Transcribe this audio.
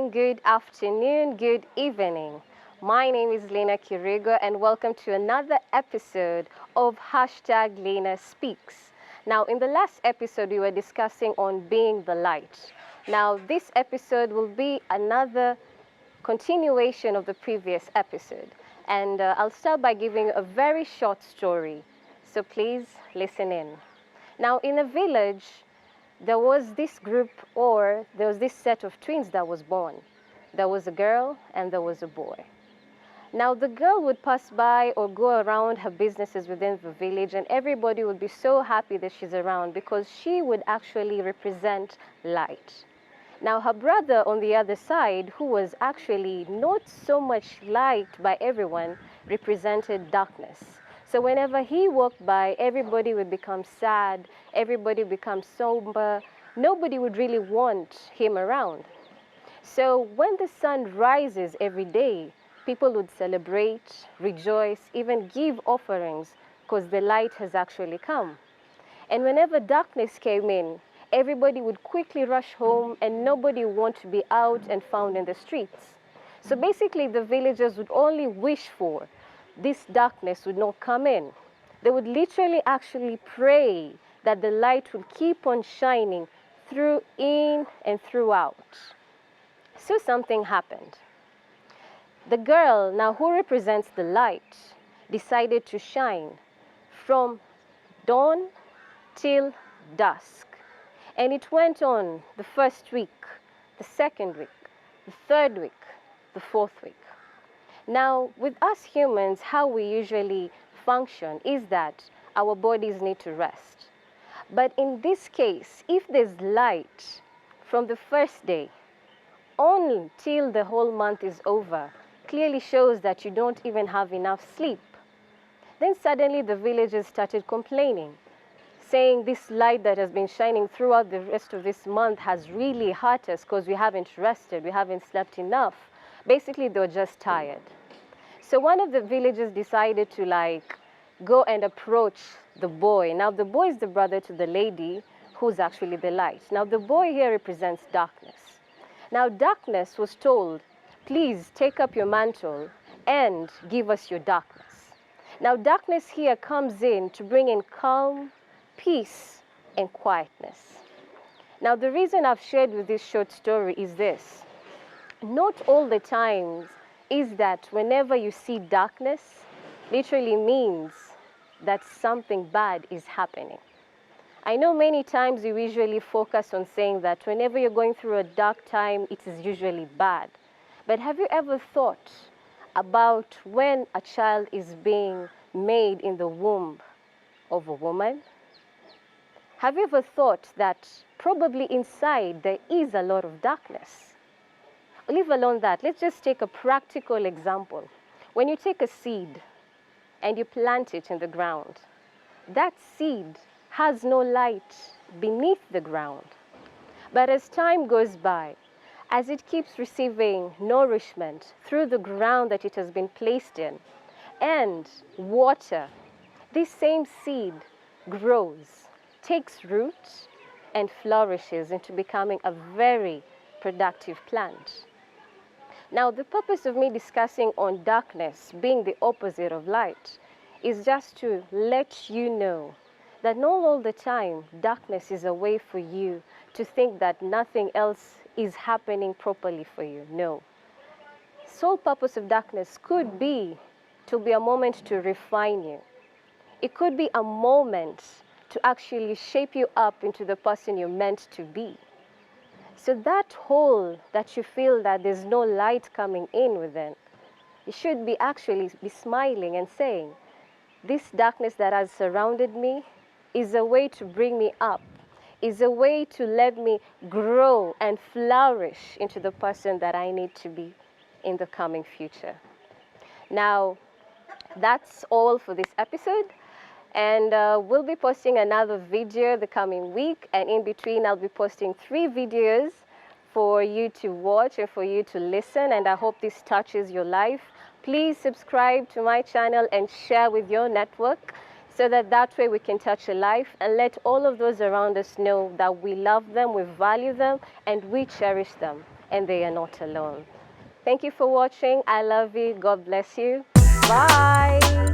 morning, good afternoon, good evening. My name is Lena Kirigo and welcome to another episode of Hashtag Lena Speaks. Now, in the last episode, we were discussing on being the light. Now, this episode will be another continuation of the previous episode. And I'll start by giving a very short story. So please listen in. Now, in a village, there was this set of twins that was born. There was a girl and there was a boy. Now the girl would pass by or go around her businesses within the village, and everybody would be so happy that she's around because she would actually represent light. Now her brother on the other side, who was actually not so much liked by everyone, represented darkness. So whenever he walked by, everybody would become sad, everybody would become somber, nobody would really want him around. So when the sun rises every day, people would celebrate, rejoice, even give offerings because the light has actually come. And whenever darkness came in, everybody would quickly rush home and nobody would want to be out and found in the streets. So basically the villagers would only wish for this darkness would not come in. They would literally actually pray that the light would keep on shining through, in, and throughout. So something happened. The girl, now who represents the light, decided to shine from dawn till dusk. And it went on the first week, the second week, the third week, the fourth week. Now, with us humans, how we usually function is that our bodies need to rest. But in this case, if there's light from the first day on till the whole month is over, clearly shows that you don't even have enough sleep. Then suddenly the villagers started complaining, saying this light that has been shining throughout the rest of this month has really hurt us because we haven't rested, we haven't slept enough. Basically, they were just tired. So one of the villagers decided to go and approach the boy. Now the boy is the brother to the lady who's actually the light. Now the boy here represents darkness. Now darkness was told, please take up your mantle and give us your darkness. Now darkness here comes in to bring in calm, peace, and quietness. Now the reason I've shared with this short story is this. Not all the times is that whenever you see darkness, literally means that something bad is happening. I know many times you usually focus on saying that whenever you're going through a dark time, it is usually bad. But have you ever thought about when a child is being made in the womb of a woman? Have you ever thought that probably inside there is a lot of darkness? Leave alone that. Let's just take a practical example. When you take a seed and you plant it in the ground, that seed has no light beneath the ground. But as time goes by, as it keeps receiving nourishment through the ground that it has been placed in and water, this same seed grows, takes root, and flourishes into becoming a very productive plant. Now, the purpose of me discussing on darkness being the opposite of light is just to let you know that not all the time darkness is a way for you to think that nothing else is happening properly for you. No. Sole purpose of darkness could be to be a moment to refine you. It could be a moment to actually shape you up into the person you're meant to be. So that hole that you feel that there's no light coming in within, you should be actually be smiling and saying, this darkness that has surrounded me is a way to bring me up, is a way to let me grow and flourish into the person that I need to be in the coming future. Now, that's all for this episode. And we'll be posting another video the coming week. And in between, I'll be posting 3 videos for you to watch and for you to listen. And I hope this touches your life. Please subscribe to my channel and share with your network so that way we can touch a life and let all of those around us know that we love them, we value them, and we cherish them. and they are not alone. Thank you for watching. I love you. God bless you. Bye.